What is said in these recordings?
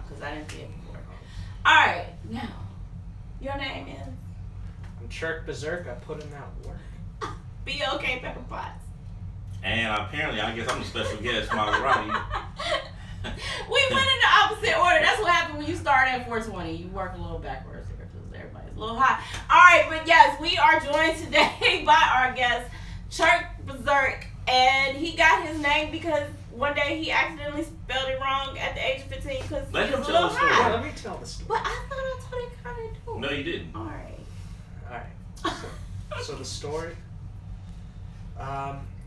because I didn't see it before. All right, now your name is. I'm Churk Berzerk. I put in that work. B.O.K. Pepper Potts. And apparently, I guess I'm the special guest, Maseratii. We went in the opposite order. That's what happened when you start at 420. You work a little backwards here because everybody's a little high. All right, but yes, we are joined today by our guest, Churk Berzerk. And he got his name because one day he accidentally spelled it wrong at the age of 15 because he was a little high. Yeah, let me tell the story. But I thought I told it kind of too. No, you didn't. All right. So the story.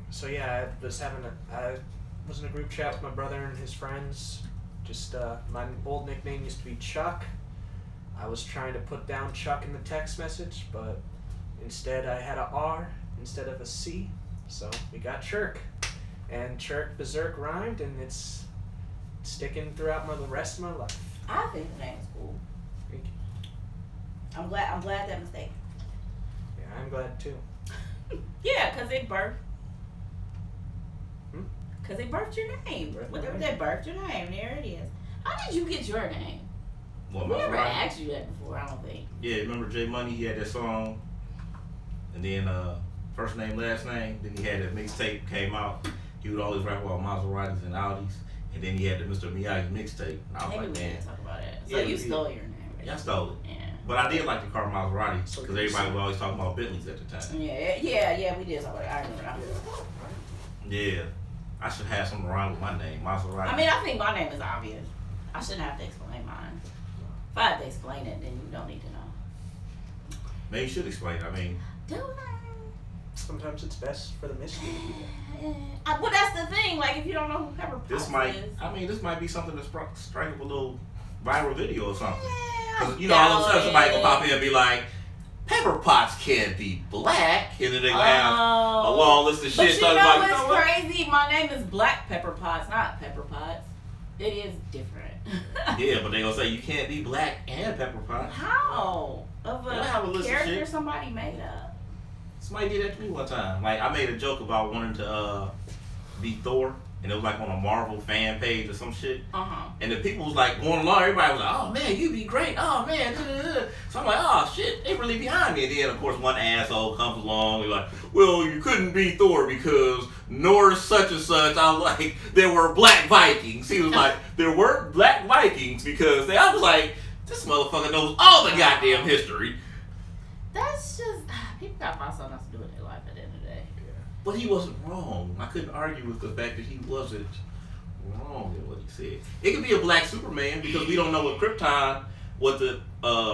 So yeah, I was in a group chat with my brother and his friends. Just my old nickname used to be Chuck. I was trying to put down Chuck in the text message, but instead I had a R instead of a C. So we got Churk, and Churk Berzerk rhymed, and it's sticking throughout the rest of my life. I think the name's cool. Thank you. I'm glad that mistake. Yeah, I'm glad too. Yeah, because they birthed. Because they birthed your name. Whatever they birthed your name, there it is. How did you get your name? Well, We never Maseratii. asked you that before, I don't think. Yeah, remember J Money? He had that song, and then first name, last name. Then he had that mixtape came out. He would always rap about Maseratis and Audis, and then he had the Mr. Miyagi mixtape. And I was Maybe like, we man, didn't talk about it. So Yeah, you we stole your name, right? yeah, I stole it. Yeah. But I did like the car Maserati So because everybody was always talking about Bentleys at the time. Yeah, we did talk about it. I remember. Yeah, I should have something wrong with my name, Maseratii. I mean, I think my name is obvious. I shouldn't have to explain mine. If I had to explain it, then you don't need to know. Maybe you should explain. I mean, Do I? Sometimes it's best for the mystery. But that's the thing. Like, if you don't know who Pepper Potts this might. is. I mean, this might be something that's strike up a little viral video or something. Yeah, Because you know, all of a sudden somebody can pop in and be like, "Pepper Potts can't be black," and then they gonna have a long list of But shit. you Talking know about, what's crazy? My name is Black Pepper Potts, not Pepper Potts. It is different. Yeah, but they gonna say you can't be black and Pepper Potts. How? Of They have a a list of character shit. somebody made up. Somebody did that to me one time. Like I made a joke about wanting to be Thor, and it was like on a Marvel fan page or some shit. And the people was like going along. Everybody was like, "Oh man, you'd be great. Oh man." So I'm like, "Oh shit, they really behind me." And then of course one asshole comes along and like, "Well, you couldn't be Thor because Norse such and such." I was like, "There were black Vikings." He was like, "There were black Vikings because they." I was like, "This motherfucker knows all the goddamn history." That's just people gotta find something else to do in their life at the end of the day. But he wasn't wrong. I couldn't argue with the fact that he wasn't wrong in what he said. It could be a black Superman because we don't know what Krypton, what the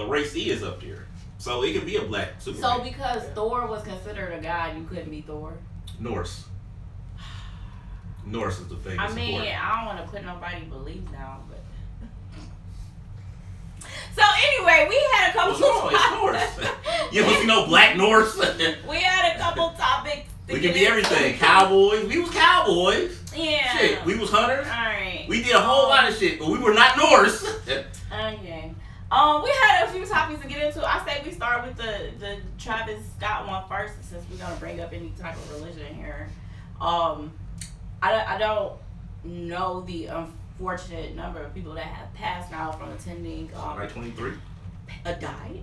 race is up there. So it could be a black Superman. So because Thor was considered a god, you couldn't be Thor? Norse. Norse is the famous. I mean, support. I don't want to put nobody belief down, but. So anyway, we had a couple. What's wrong? It's Norse. You don't see no black Norse. We had a couple topics. We can be everything. Cowboys. We was cowboys. Yeah. Shit. We was hunters. All right. We did a whole lot of shit, but we were not Norse. Okay. We had a few topics to get into. I say we start with the Travis Scott one first, since we're gonna bring up any type of religion here. I don't know the unfortunate number of people that have passed now from attending. Like 23. Died.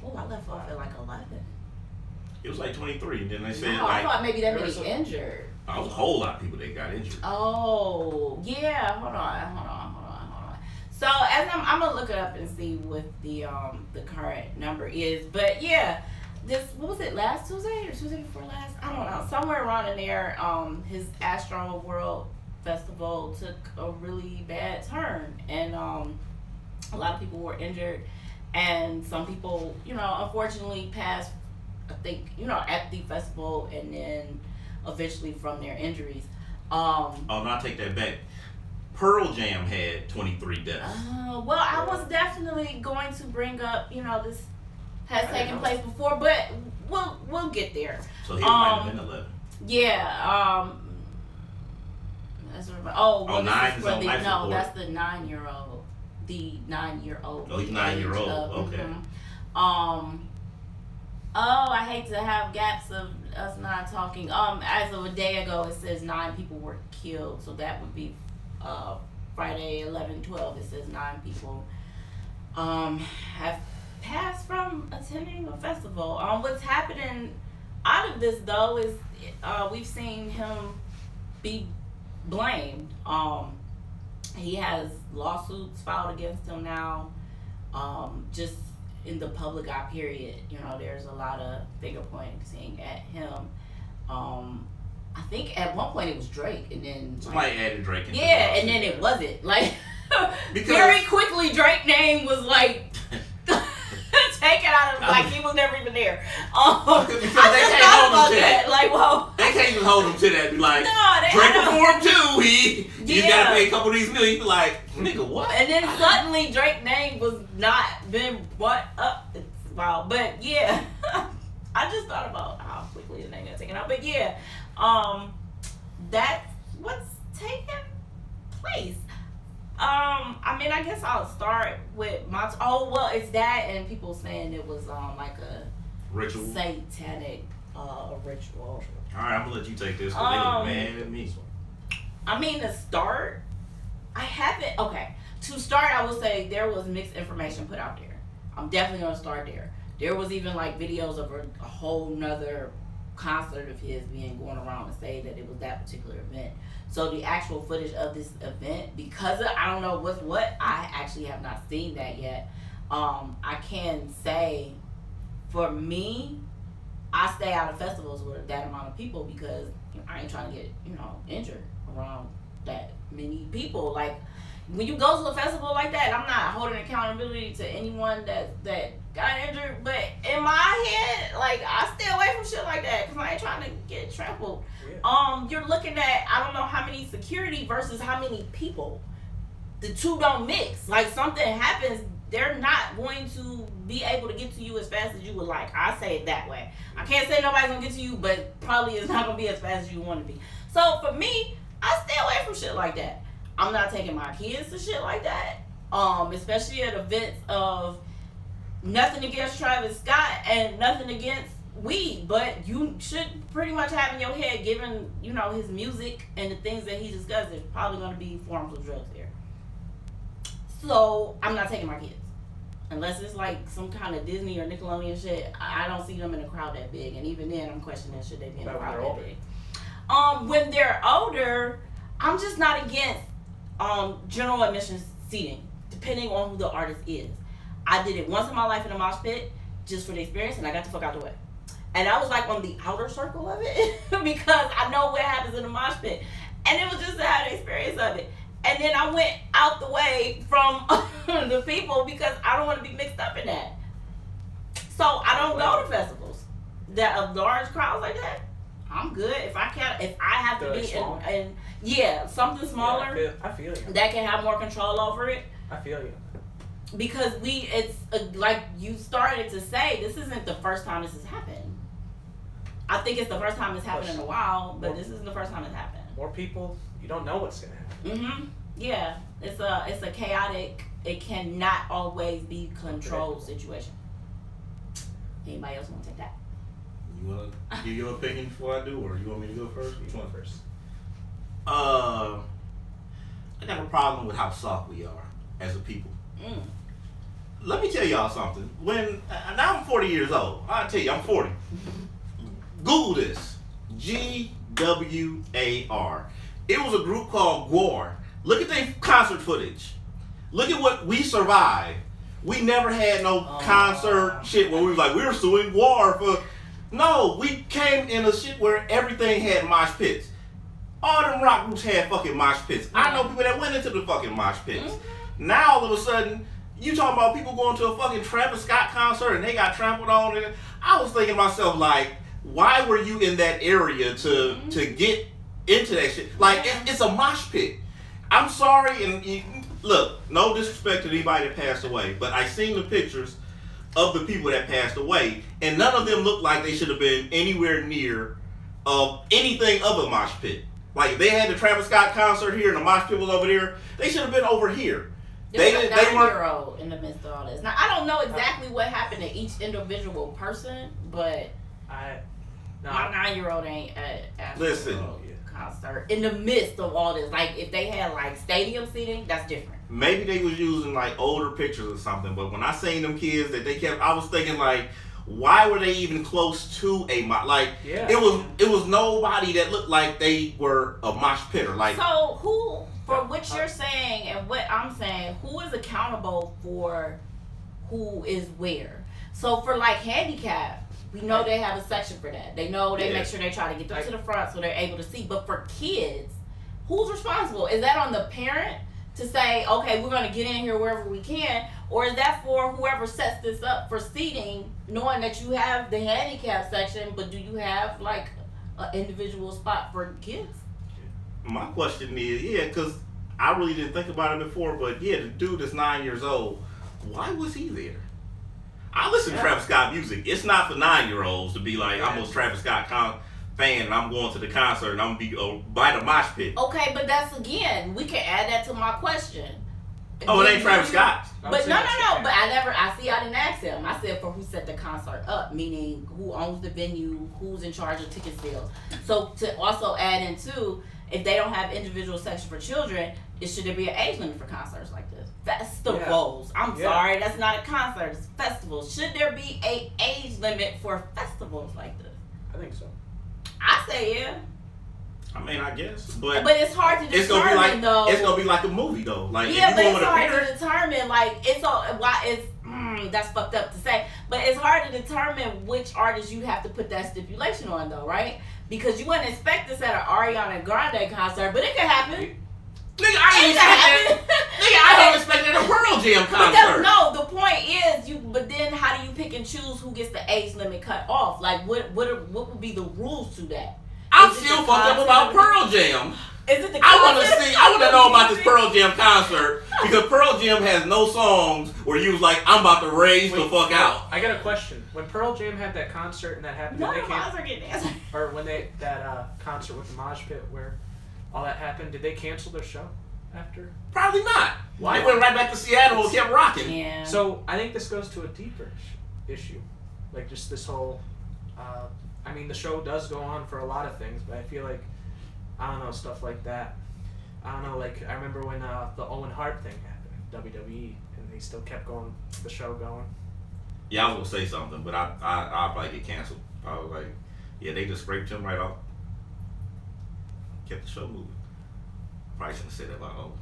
Oh, I left off at like 11. It was like 23, and then they said No, like I thought maybe that there many was injured. there was a whole lot of people that got injured. Oh, yeah. Hold on. So as I'm gonna look it up and see what the current number is. But yeah, what was it, last Tuesday or Tuesday before last? I don't know. Somewhere around in there, his Astroworld festival took a really bad turn, and a lot of people were injured, and some people, unfortunately passed. I think, at the festival, and then eventually from their injuries. Oh, no, I take that back. Pearl Jam had 23 deaths. Well, I was definitely going to bring up, this has taken place before, but we'll get there. So he might have been 11. Yeah. That's what, well, 9 this is is for on the, life no, support. that's the 9-year-old. The 9-year-old. Oh, he's 9-year-old. Okay. I hate to have gaps of us not talking. As of a day ago, it says 9 people were killed, so that would be Friday 11/12, it says 9 people have passed from attending a festival. What's happening out of this though is we've seen him be blamed. He has lawsuits filed against him now. Just in the public eye period, there's a lot of finger pointing at him. I think at one point it was Drake, and then somebody added Drake. Yeah, and then it wasn't because very quickly Drake's name was taken out of he was never even there. Because they can't hold him to that. Whoa. They can't even hold him to that. Be like, no, Drake performed too. You gotta pay a couple of these million. You be like, nigga, what? And then suddenly Drake's name was not been brought up. It's wild, but yeah, I just thought about how quickly the name got taken out. But yeah, that's what's taking place. I guess I'll start with it's that, and people saying it was like a ritual, satanic ritual. All right, I'm gonna let you take this. Cause they was mad at me. To start, I haven't. Okay, to start, I would say there was mixed information put out there. I'm definitely gonna start there. There was even videos of a whole nother concert of his going around and say that it was that particular event. So the actual footage of this event, because I don't know what's what, I actually have not seen that yet. I can say, for me, I stay out of festivals with that amount of people because I ain't trying to get injured around that many people. When you go to a festival like that, I'm not holding accountability to anyone that got injured, but in my head, I stay away from shit like that because I ain't trying to get trampled. Yeah. You're looking at, I don't know how many security versus how many people. The two don't mix. Something happens, they're not going to be able to get to you as fast as you would like. I say it that way. I can't say nobody's gonna get to you, but probably it's not gonna be as fast as you want to be. So for me, I stay away from shit like that. I'm not taking my kids to shit like that. Especially at events of nothing against Travis Scott and nothing against weed, but you should pretty much have in your head, given his music and the things that he discussed, there's probably going to be forms of drugs there. So I'm not taking my kids unless it's some kind of Disney or Nickelodeon shit. I don't see them in a crowd that big, and even then I'm questioning should they be in a crowd that big. When they're older, I'm just not against general admission seating, depending on who the artist is. I did it once in my life in a mosh pit just for the experience, and I got the fuck out the way. And I was on the outer circle of it because I know what happens in the mosh pit. And it was just to have the experience of it. And then I went out the way from the people because I don't want to be mixed up in that. So I don't go to festivals that of large crowds like that. I'm good if I have to be in something smaller. Yeah, I feel you. That can have more control over it. I feel you. Because like you started to say, this isn't the first time this has happened. I think it's the first time it's happened in a while, but this isn't the first time it's happened. More people, you don't know what's gonna happen. Mm-hmm. Yeah, it's a chaotic. It cannot always be controlled situation. Anybody else want to take that? You want to give your opinion before I do, or you want me to go first? Which one first? I got a problem with how soft we are as a people. Let me tell y'all something. Now I'm 40 years old. I'll tell you, I'm 40. Google this. GWAR. It was a group called GWAR. Look at their concert footage. Look at what we survived. We never had no concert shit where we was we were suing GWAR for... No, we came in a shit where everything had mosh pits. All them rock groups had fucking mosh pits. I know people that went into the fucking mosh pits. Now all of a sudden, you talking about people going to a fucking Travis Scott concert and they got trampled on. And I was thinking to myself, why were you in that area to get into that shit? It's a mosh pit. I'm sorry, and look, no disrespect to anybody that passed away, but I seen the pictures of the people that passed away, and none of them looked like they should have been anywhere near anything of a mosh pit. They had the Travis Scott concert here and the mosh pit was over there. They should have been over here. They were 9-year-old in the midst of all this. Now I don't know exactly what happened to each individual person, but my 9-year-old ain't at listen. concert in the midst of all this. Like if they had like stadium seating, that's different. Maybe they was using like older pictures or something, but when I seen them kids that they kept, I was thinking like, why were they even close to a mosh? Like it was nobody that looked like they were a mosh pitter. Like so who, for what you're saying and what I'm saying, who is accountable for who is where? So for like handicap, we know they have a section for that. They know they make sure they try to get them to the front so they're able to see. But for kids, who's responsible? Is that on the parent to say, okay, we're going to get in here wherever we can? Or is that for whoever sets this up for seating, knowing that you have the handicap section, but do you have like an individual spot for kids? My question is, because I really didn't think about it before, but the dude is 9 years old. Why was he there? I listen to Travis Scott music. It's not for 9-year-olds to be like, I'm a Travis Scott fan and I'm going to the concert and I'm going to be by the mosh pit. Okay, but that's again, we can add that to my question. Oh, it ain't Travis Scott. But no. But I didn't ask him. I said for who set the concert up, meaning who owns the venue, who's in charge of ticket sales. So to also add in too, if they don't have individual section for children, should there be an age limit for concerts like this? Festivals. I'm sorry, that's not a concert. It's festivals. Should there be a age limit for festivals like this? I think so. I say yeah. I mean, I guess, but it's hard to determine. It's gonna be like though. It's gonna be like a movie though. Like yeah, if but you it's hard to determine. Like that's fucked up to say, but it's hard to determine which artist you have to put that stipulation on though, right? Because you wouldn't expect this at an Ariana Grande concert, but it could happen. Nigga, I don't expect it at a Pearl Jam concert. No, the point is but then how do you pick and choose who gets the age limit cut off? Like what would be the rules to that? I'm still fucked up about Pearl Jam. Is it the I want to know about this Pearl Jam concert because Pearl Jam has no songs where you was like, I'm about to raise the fuck out. I got a question. When Pearl Jam had that concert and that happened, or when they that concert with the mosh pit where all that happened, did they cancel their show after? Probably not. Why? They went right back to Seattle and kept rocking. Yeah. So I think this goes to a deeper issue, like just this whole. I mean, the show does go on for a lot of things, but I feel like, I don't know, stuff like that. I don't know, like, I remember when the Owen Hart thing happened, WWE, and they still kept the show going. Yeah, I was going to say something, but I'll probably get canceled. I was like, yeah, they just scraped him right off. Kept the show moving. Probably shouldn't have said that about Owen.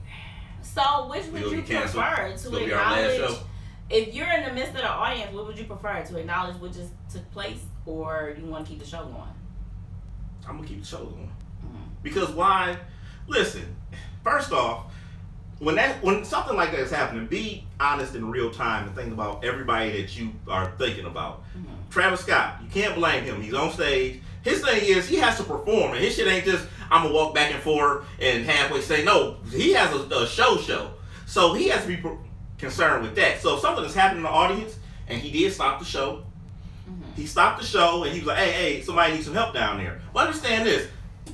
So, which would you prefer to acknowledge? If you're in the midst of the audience, what would you prefer? To acknowledge what just took place, or you want to keep the show going? I'm going to keep the show going. Because why? Listen, first off, when something like that is happening, be honest in real time and think about everybody that you are thinking about. Travis Scott, you can't blame him. He's on stage. His thing is he has to perform, and his shit ain't just I'm gonna walk back and forth and halfway say no. He has a show, so he has to be concerned with that. So if something is happening in the audience, and he did stop the show, he stopped the show, and he was like, hey, somebody needs some help down there. Well, understand this.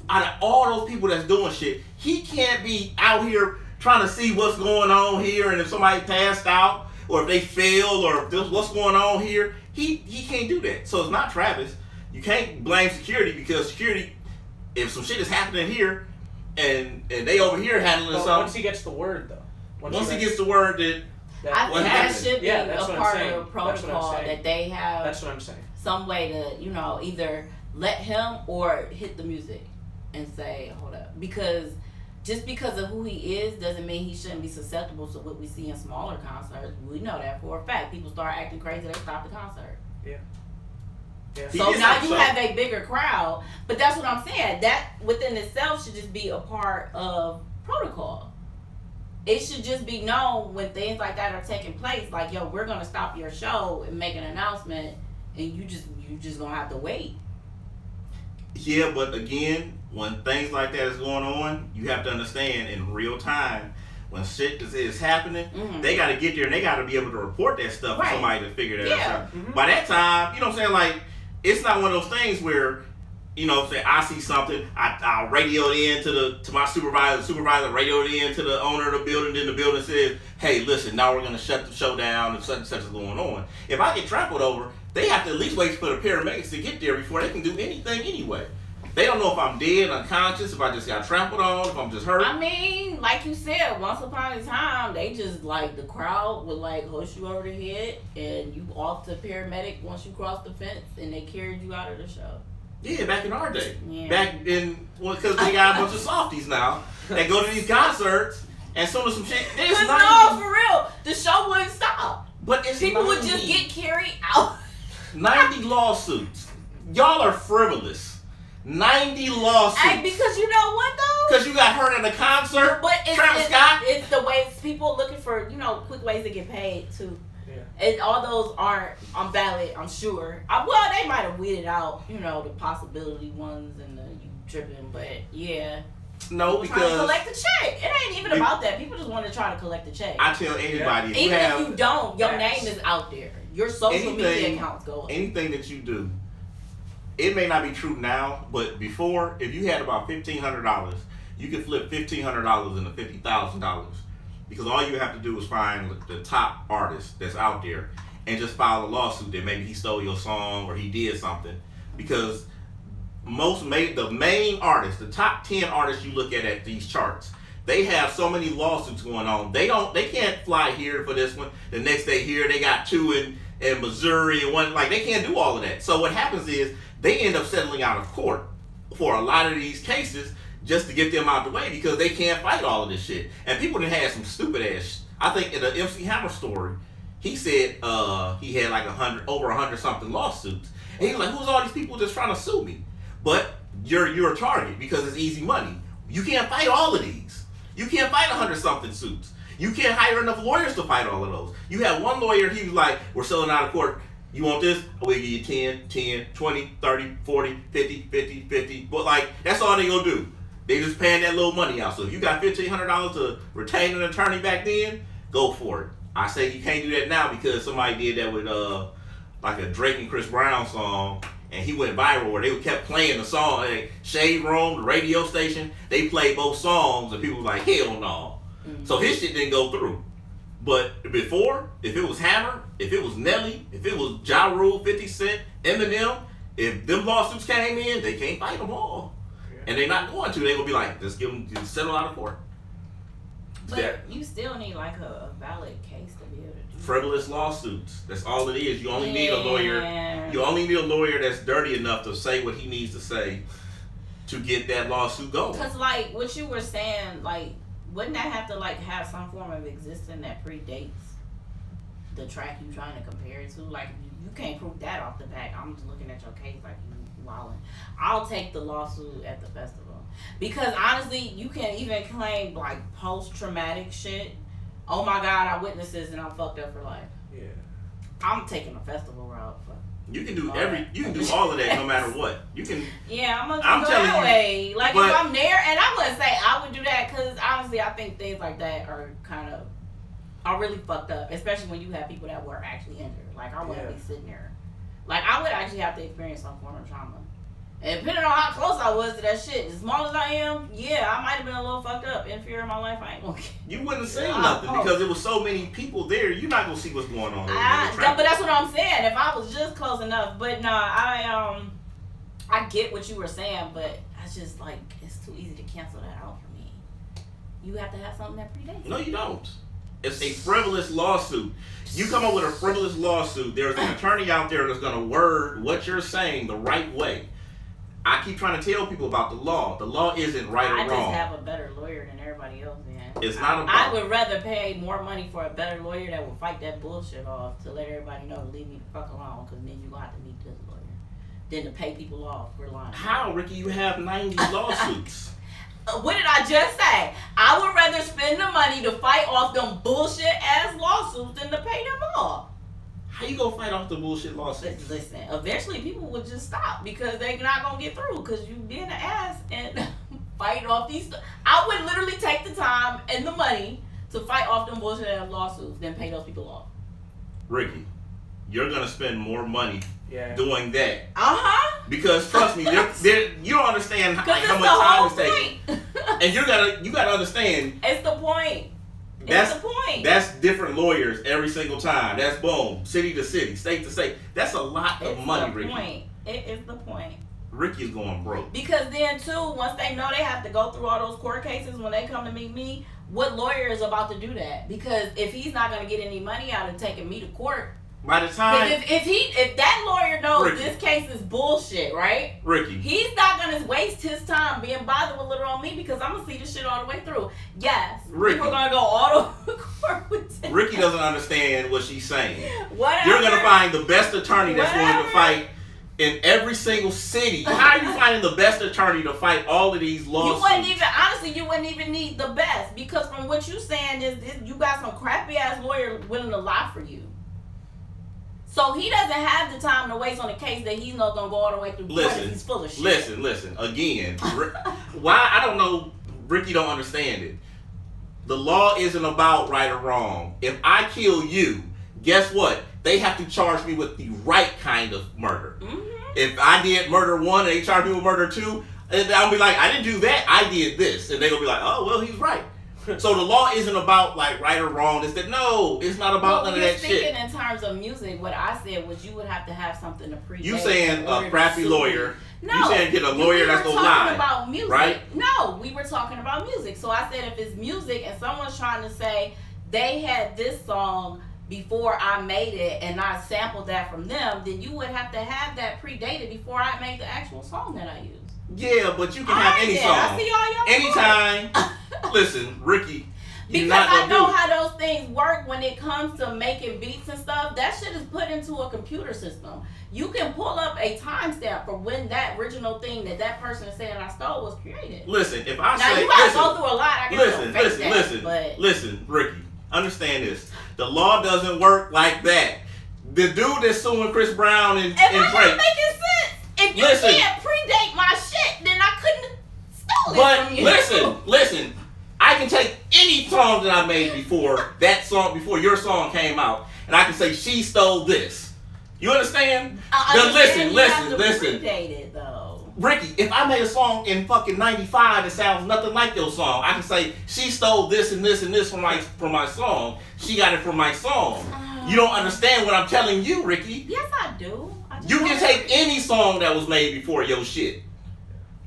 Out of all those people that's doing shit, he can't be out here trying to see what's going on here, and if somebody passed out, or if they failed, or if this, what's going on here, he can't do that. So it's not Travis. You can't blame security because security, if some shit is happening here, and they over here handling something. Once he gets the word, though. Once he gets the word I think that should be a part of the protocol that they have. That's what I'm saying. Some way to, either let him or hit the music and say, hold up. Because just because of who he is doesn't mean he shouldn't be susceptible to what we see in smaller concerts. We know that for a fact. People start acting crazy, they stop the concert. Yeah. So now you have a bigger crowd. But that's what I'm saying. That within itself should just be a part of protocol. It should just be known when things like that are taking place, like, yo, we're gonna stop your show and make an announcement, and you just gonna have to wait. Yeah, but again, when things like that is going on, you have to understand in real time when shit is happening, they got to get there and they got to be able to report that stuff for somebody to figure that out. By that time, you know what I'm saying? Like, it's not one of those things where, say I see something, I'll radio it in to my supervisor. The supervisor radioed it in to the owner of the building. Then the building says, hey, listen, now we're going to shut the show down and such is going on. If I get trampled over, they have to at least wait for the paramedics to get there before they can do anything anyway. They don't know if I'm dead, unconscious, if I just got trampled on, if I'm just hurt. I mean, like you said, once upon a time, they just like the crowd would like push you over the head, and you off to paramedic once you cross the fence, and they carried you out of the show. Yeah, back in our day. Yeah. Back in, because they got a bunch of softies now that go to these concerts, and soon as some shit. Cause no, for real, the show wouldn't stop. But it's people 90, would just get carried out. 90 lawsuits. Y'all are frivolous. 90 lawsuits. Hey, because you know what though? Because you got hurt at a concert. But Travis Scott. It's the ways people looking for, quick ways to get paid too. Yeah. And all those aren't valid, I'm sure. Well, they might have weeded out, the possibility ones and the you tripping, but yeah. No, because trying to collect the check. It ain't even about that. People just want to try to collect the check. I tell anybody, if you don't, your name is out there. Your social media accounts go up. Anything that you do, it may not be true now, but before, if you had about $1,500, you could flip $1,500 into $50,000 because all you have to do is find the top artist that's out there and just file a lawsuit that maybe he stole your song or he did something. Because the main artists, the top 10 artists you look at these charts, they have so many lawsuits going on. They can't fly here for this one. The next day here, they got two in Missouri and one, they can't do all of that. So what happens is they end up settling out of court for a lot of these cases just to get them out the way because they can't fight all of this shit. And people done had some stupid ass. I think in the MC Hammer story, he said he had over 100 something lawsuits. And he was like, who's all these people just trying to sue me? But you're a target because it's easy money. You can't fight all of these. You can't fight 100 something suits. You can't hire enough lawyers to fight all of those. You have one lawyer, he was like, we're selling out of court. You want this? We'll give you 10, 10, 20, 30, 40, 50, 50, 50. But that's all they gonna do. They just paying that little money out. So if you got $1,500 to retain an attorney back then, go for it. I say you can't do that now because somebody did that with a Drake and Chris Brown song. And he went viral where they kept playing the song. Shade Room, the radio station, they played both songs and people were like, hell no. Mm-hmm. So his shit didn't go through. But before, if it was Hammer, if it was Nelly, if it was Ja Rule, 50 Cent, Eminem, if them lawsuits came in, they can't fight them all. Yeah. And they're not going to. They're going to be like, just give them, just settle out of court. But you still need a valid case to be able to do frivolous lawsuits. That's all it is. You only need a lawyer. You only need a lawyer that's dirty enough to say what he needs to say to get that lawsuit going. Because what you were saying, wouldn't that have to have some form of existence that predates the track you trying to compare it to? You can't prove that off the back. I'm just looking at your case you wilding. I'll take the lawsuit at the festival. Because honestly, you can even claim post-traumatic shit. Oh my God, I witnessed this and I'm fucked up for life. Yeah. I'm taking a festival route. You can do you can do all of that no matter what. You can. Yeah, I'm gonna go that way. If I'm there, and I wouldn't say I would do that because honestly, I think things like that are really fucked up, especially when you have people that were actually injured. I wouldn't be sitting there. I would actually have to experience some form of trauma. And depending on how close I was to that shit, as small as I am, I might have been a little fucked up. In fear of my life, I ain't gonna. You wouldn't have seen nothing because there was so many people there. You're not gonna see what's going on. But that's what I'm saying. If I was just close enough, but I get what you were saying, but I just it's too easy to cancel that out for me. You have to have something that predates. No, you don't. It's a frivolous lawsuit. You come up with a frivolous lawsuit. There's an attorney out there that's gonna word what you're saying the right way. I keep trying to tell people about the law. The law isn't right or wrong. I just have a better lawyer than everybody else, man. It's not about. I would rather pay more money for a better lawyer that will fight that bullshit off to let everybody know to leave me the fuck alone, because then you're going to have to meet this lawyer, than to pay people off for lying. How, Rikki? You have 90 lawsuits. What did I just say? I would rather spend the money to fight off them bullshit ass lawsuits than to pay them off. How you gonna fight off the bullshit lawsuits? Listen, eventually people will just stop because they're not gonna get through because you being an ass and fight off these. I would literally take the time and the money to fight off them bullshit ass lawsuits than pay those people off. Rikki, you're gonna spend more money doing that. Because trust me, you don't understand how much time it's taking. And you gotta understand. It's the point. That's the point. That's different lawyers every single time. That's boom, city to city, state to state. That's a lot of money, Rikki. It is the point. Rikki's going broke. Because then too, once they know they have to go through all those court cases when they come to meet me, what lawyer is about to do that? Because if he's not going to get any money out of taking me to court, by the time if that lawyer knows Rikki, this case is bullshit, right? Rikki, he's not gonna waste his time being bothered with little on me because I'm gonna see this shit all the way through. Yes, Rikki, we're gonna go all the court with it. Rikki doesn't understand what she's saying. Whatever. You're gonna find the best attorney that's going to fight in every single city. How are you finding the best attorney to fight all of these lawsuits? You wouldn't even need the best, because from what you're saying is you got some crappy ass lawyer willing to lie for you. So he doesn't have the time to waste on a case that he's not gonna go all the way through. He's full of shit. Listen. Again, why I don't know. Rikki don't understand it. The law isn't about right or wrong. If I kill you, guess what? They have to charge me with the right kind of murder. Mm-hmm. If I did murder 1 and they charge me with murder 2, and I'll be like, I didn't do that. I did this, and they're gonna be like, oh well, he's right. So the law isn't about like right or wrong. It's not about none of that shit. Speaking in terms of music, what I said was you would have to have something to predate. You saying a crappy lawyer? No, you saying get a lawyer that's gonna lie? We were talking about music, right? No, we were talking about music. So I said if it's music and someone's trying to say they had this song before I made it and I sampled that from them, then you would have to have that predated before I made the actual song that I used. Yeah, but you can have any song. I see all y'all anytime. Listen, Rikki. Because I know how those things work when it comes to making beats and stuff. That shit is put into a computer system. You can pull up a timestamp for when that original thing that person is saying I stole was created. Listen, if I now say... you gotta go through a lot. I guess listen, Rikki. Understand this. The law doesn't work like that. The dude that's suing Chris Brown and Drake... Am I not making sense? If you can't predate my shit, then I couldn't steal it from you. Listen. I can take any song that I made before that song, before your song came out, and I can say she stole this. You understand? Listen. Predate it, though. Rikki, if I made a song in fucking '95 that sounds nothing like your song, I can say she stole this and this and this from my song. She got it from my song. You don't understand what I'm telling you, Rikki. Yes, I do. You can take any song that was made before your shit.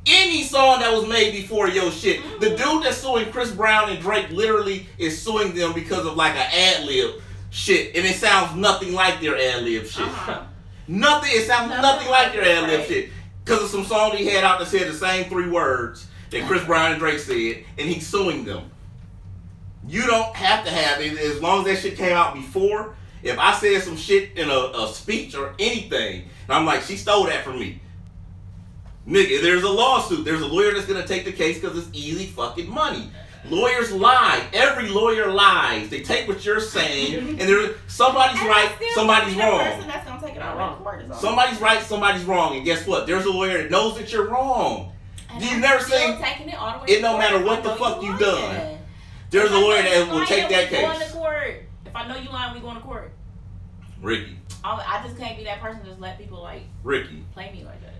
Any song that was made before your shit. Mm-hmm. The dude that's suing Chris Brown and Drake literally is suing them because of like an ad-lib shit. And it sounds nothing like their ad-lib shit. Uh-huh. It sounds nothing like their ad-lib shit. Because of some song he had out that said the same 3 words that Chris Brown and Drake said, and he's suing them. You don't have to have it. As long as that shit came out before, if I said some shit in a speech or anything, and I'm like, she stole that from me. Nigga, there's a lawsuit. There's a lawyer that's going to take the case because it's easy fucking money. Lawyers lie. Every lawyer lies. They take what you're saying, and somebody's right, somebody's wrong. Somebody's right, somebody's wrong. And guess what? There's a lawyer that knows that you're wrong. You've never seen it. No matter what the fuck you've done. There's a lawyer that will take that case. If I know you lying, we going to court. Rikki. I just can't be that person that just let people like Rikki play me like that.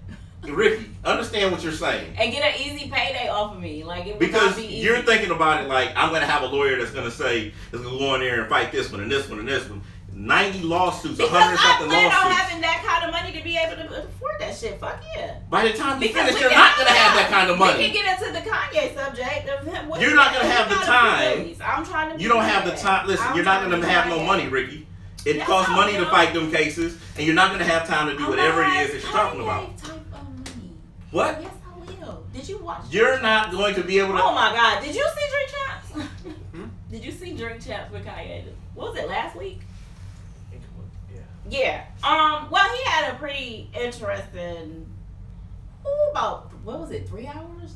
Rikki, understand what you're saying. And get an easy payday off of me. Like, it would because not be easy. You're thinking about it like, I'm going to have a lawyer that's going to say, that's going to go in there and fight this one and this one and this one. 90 lawsuits, 100 something lawsuits. Because I plan on having that kind of money to be able to afford that shit. Fuck yeah. By the time you finish, you're not going to have that kind of money. We can get into the Kanye subject of him. You're not going to have the time. I'm trying to. You don't have the time. Listen, you're not going to have no money, Rikki. It costs money to fight them cases, and you're not going to have time to do whatever it is that you're talking about. What? Yes, I will. Did you watch? You're not going to be able to. Oh my God! Did you see Drink Champs? Did you see Drink Champs with Kanye? What was it, last week? Yeah. Well, he had a pretty interesting. What was it? 3 hours?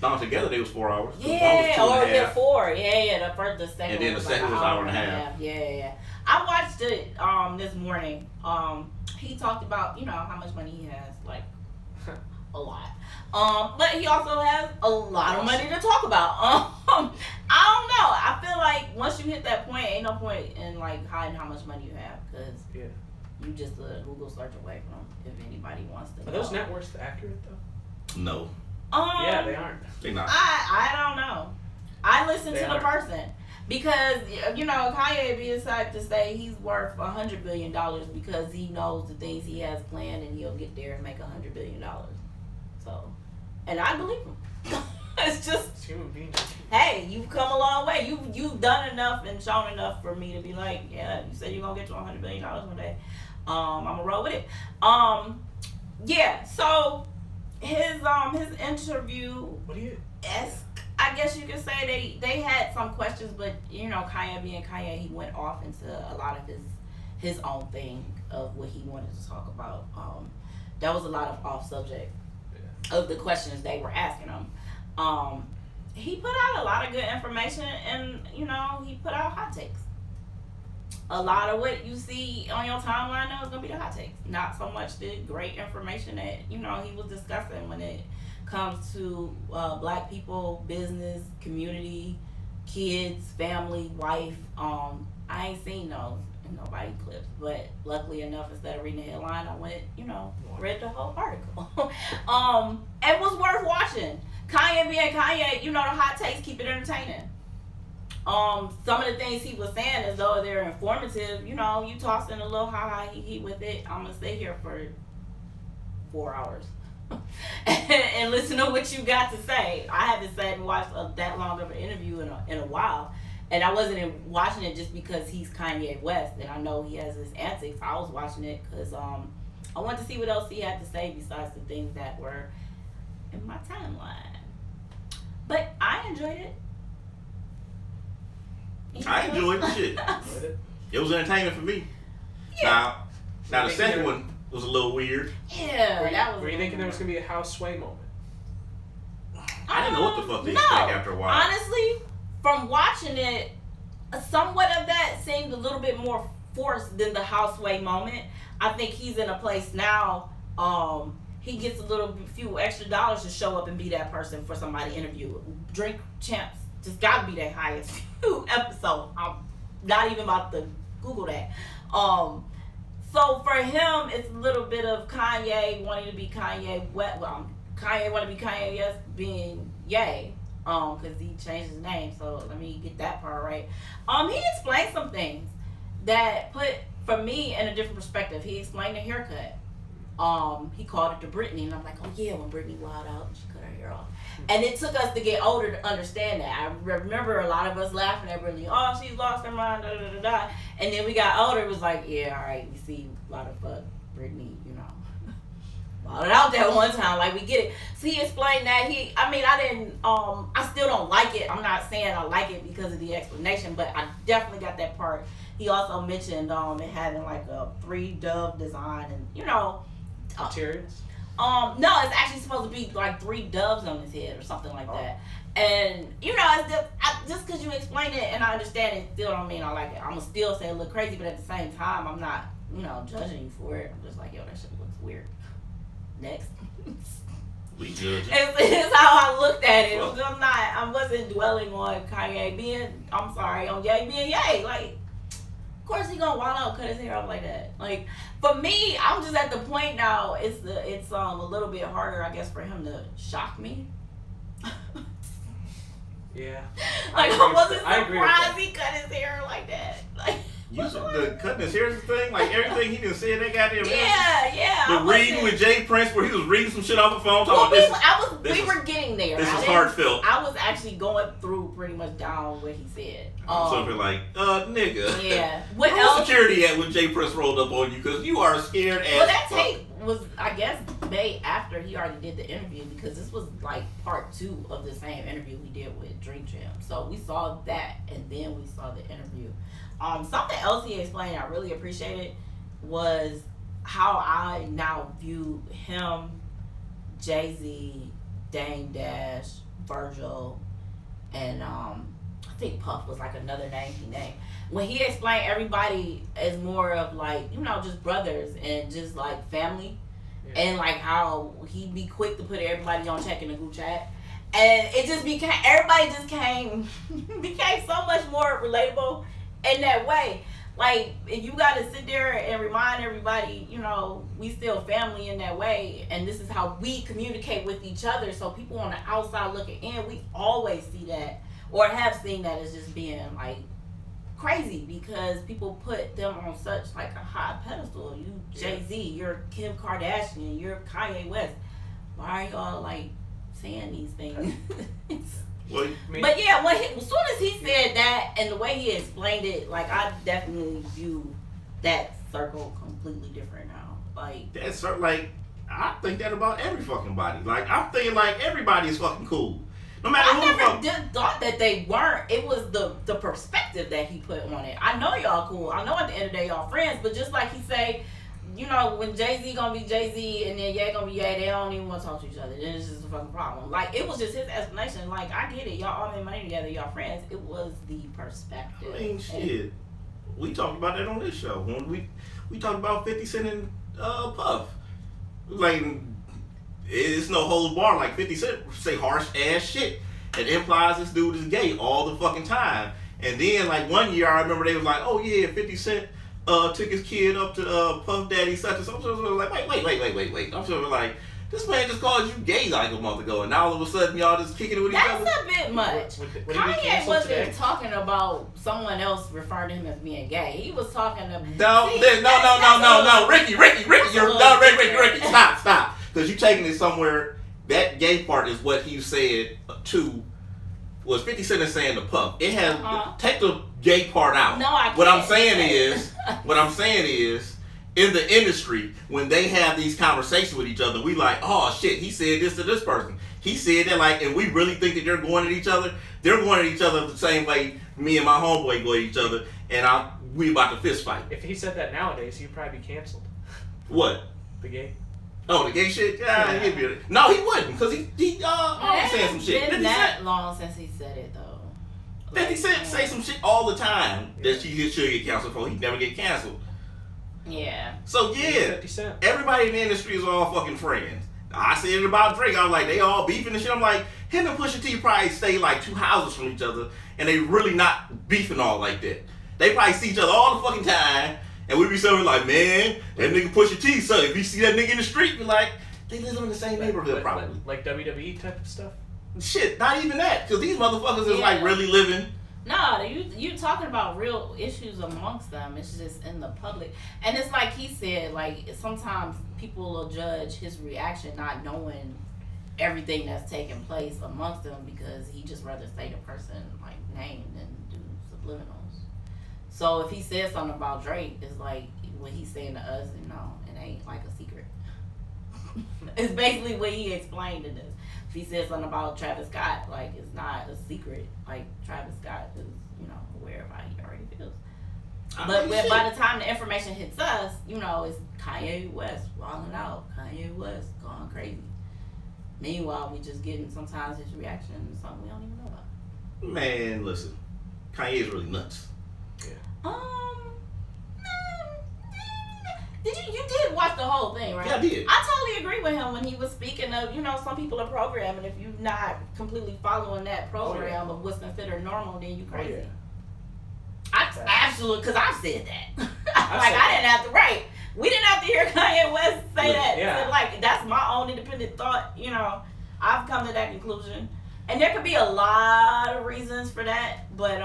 No, together they was 4 hours. Yeah, or was it 4? Yeah. The second. And then the second was an hour and a half. Yeah. I watched it this morning. He talked about how much money he has, like. A lot. But he also has a lot of money to talk about. I don't know. I feel like once you hit that point, ain't no point in like hiding how much money you have, because you just a Google search away from if anybody wants to know. Are those net worths accurate though? No. Yeah, they aren't. They're not. I don't know. I listen to the person. Because, you know, Kanye decided to say he's worth $100 billion because he knows the things he has planned and he'll get there and make $100 billion. So, and I believe him. It's just, human beings. hey, you've come a long way. You've done enough and shown enough for me to be like, yeah, you said you're going to get to $100 billion one day. I'm going to roll with it. Yeah, so his interview, What do you? I guess you could say they had some questions, but you know, Kanye being Kanye, he went off into a lot of his own thing of what he wanted to talk about. That was a lot of off subject of the questions they were asking him. He put out a lot of good information, and you know, he put out hot takes. A lot of what you see on your timeline now is gonna be the hot takes, not so much the great information that you know he was discussing when it comes to black people, business, community, kids, family, wife. I ain't seen those in nobody clips, but luckily enough, instead of reading the headline, I went, you know, read the whole article. It was worth watching. Kanye being Kanye, you know, the hot takes keep it entertaining. Some of the things he was saying, as though they're informative, you know, you toss in a little ha he with it. I'm gonna stay here for 4 hours. And listen to what you got to say. I haven't sat and watched that long of an interview in a while, and I wasn't watching it just because he's Kanye West and I know he has his antics. I was watching it because I wanted to see what else he had to say besides the things that were in my timeline. But I enjoyed it. I enjoyed the shit. It was entertaining for me. Yeah. Now the second one was a little weird. Yeah, Were you thinking there was gonna be a house sway moment? I didn't know what the fuck to expect after a while. Honestly, from watching it, somewhat of that seemed a little bit more forced than the houseway moment. I think he's in a place now. He gets a few extra dollars to show up and be that person for somebody to interview. Drink Champs just got to be their highest view episode. I'm not even about to Google that. So for him, it's a little bit of Kanye wanting to be Kanye West. Kanye wanting to be Kanye West being Ye, because he changed his name. So let me get that part right. He explained some things that put for me in a different perspective. He explained the haircut. He called it to Britney, and I'm like, oh yeah, when Britney wild out, she cut her hair off. And it took us to get older to understand that. I remember a lot of us laughing at Britney, oh, she's lost her mind, da da da da. And then we got older, it was like, yeah, all right, we see a lot of Britney, you know, wilded out that one time, like we get it. So he explained that I still don't like it. I'm not saying I like it because of the explanation, but I definitely got that part. He also mentioned it having like a 3-dove design, and you know, Materials? No, it's actually supposed to be like 3 doves on his head or something like that. And you know, it's just because you explain it and I understand it, still don't mean I like it. I'm gonna still say it look crazy, but at the same time, I'm not, you know, judging you for it. I'm just like, yo, that shit looks weird. Next. We judge. It's how I looked at it. I wasn't dwelling on Kanye being, on Ye being Ye. Like, of course he gonna wild out, cut his hair off like that. Like, for me, I'm just at the point now. It's a little bit harder, I guess, for him to shock me. Yeah. Like I wasn't surprised he cut his hair like that. Like. The cutting his hair thing, like everything he just said, that goddamn. Yeah. The reading with Jay Prince, where he was reading some shit off the phone. We were getting there. This is heartfelt. I was actually going through pretty much down what he said. So if you're like, nigga. Yeah. What else? Security at when Jay Prince rolled up on you because you are scared as. Well, that tape was, I guess, made after he already did the interview because this was like part 2 of the same interview he did with Drink Champs. So we saw that and then we saw the interview. Something else he explained I really appreciated was how I now view him, Jay-Z, Dame Dash, Virgil, and I think Puff was like another name he named. When he explained everybody as more of like, you know, just brothers and just like family, and like how he'd be quick to put everybody on check in the group chat. And it just became, everybody just became so much more relatable in that way. Like, if you got to sit there and remind everybody, you know, we still family in that way, and this is how we communicate with each other. So people on the outside looking in, we always see that or have seen that as just being like crazy because people put them on such like a high pedestal. You Jay-Z, you're Kim Kardashian, you're Kanye West. Why are y'all like saying these things? Well, but yeah, as soon as he said that and the way he explained it, like I definitely view that circle completely different now. Like that's like I think that about every fucking body. Like I'm thinking like everybody is fucking cool. No matter who I never thought that they weren't. It was the perspective that he put on it. I know y'all cool. I know at the end of the day y'all friends, but just like he say, you know, when Jay-Z gonna be Jay-Z and then Ye gonna be Ye, they don't even want to talk to each other. Then it's just a fucking problem. Like it was just his explanation. Like I get it, y'all all made money together, y'all friends. It was the perspective. I mean, shit. We talked about that on this show when we talked about 50 Cent and Puff. Like it's no holds bar. Like 50 Cent say harsh ass shit. It implies this dude is gay all the fucking time. And then like one year I remember they was like, oh yeah, 50 Cent took his kid up to Puff Daddy such and such. I was like, wait. I'm sort of like, this man just called you gay like a month ago, and now all of a sudden y'all just kicking it with each other. That's a bit much. Kanye wasn't talking about someone else referring to him as being gay. He was talking to no, Rikki, Rikki, stop, because you taking it somewhere. That gay part is what he said to. Was 50 Cent is saying to Puff. It has take the gay part out. No, I can't. What I'm saying is, in the industry, when they have these conversations with each other, we like, oh shit, he said this to this person. He said that like, and we really think that they're going at each other. They're going at each other the same way me and my homeboy go at each other, and we about to fist fight. If he said that nowadays, he'd probably be canceled. What? The gay. Oh, the gay shit? Yeah, he'd be. No, he wouldn't, because he saying some shit. It's been that long since he said it, though. 50 Cent say some shit all the time that should get canceled for. He never get canceled. Yeah. So, yeah, 50 Cent. Everybody in the industry is all fucking friends. I said it about Drake. I was like, they all beefing and shit. I'm like, him and Pusha T probably stay like 2 houses from each other, and they really not beefing all like that. They probably see each other all the fucking time. And we be saying like, man, that nigga Pusha T, so if you see that nigga in the street, be like, they live in the same neighborhood probably. Like WWE type of stuff? Shit, not even that. Because these motherfuckers is like really living. No, you talking about real issues amongst them. It's just in the public. And it's like he said, like sometimes people will judge his reaction not knowing everything that's taking place amongst them because he just rather say the person like name than do subliminals. So if he says something about Drake, it's like what he's saying to us, and no, it ain't like a secret. It's basically what he explained in this. If he says something about Travis Scott, like it's not a secret. Like Travis Scott is, aware of how he already feels. But by the time the information hits us, it's Kanye West wilding out, Kanye West going crazy. Meanwhile, we just getting sometimes his reaction to something we don't even know about. Man, listen, Kanye is really nuts. You did watch the whole thing, right? Yeah, I did. I totally agree with him when he was speaking of, some people are programmed, and if you're not completely following that program of what's considered normal, then you crazy. Oh, yeah. Absolutely, because I've said that. I didn't have to write. We didn't have to hear Kanye West say that. Yeah. So, like, that's my own independent thought. I've come to that conclusion, and there could be a lot of reasons for that, but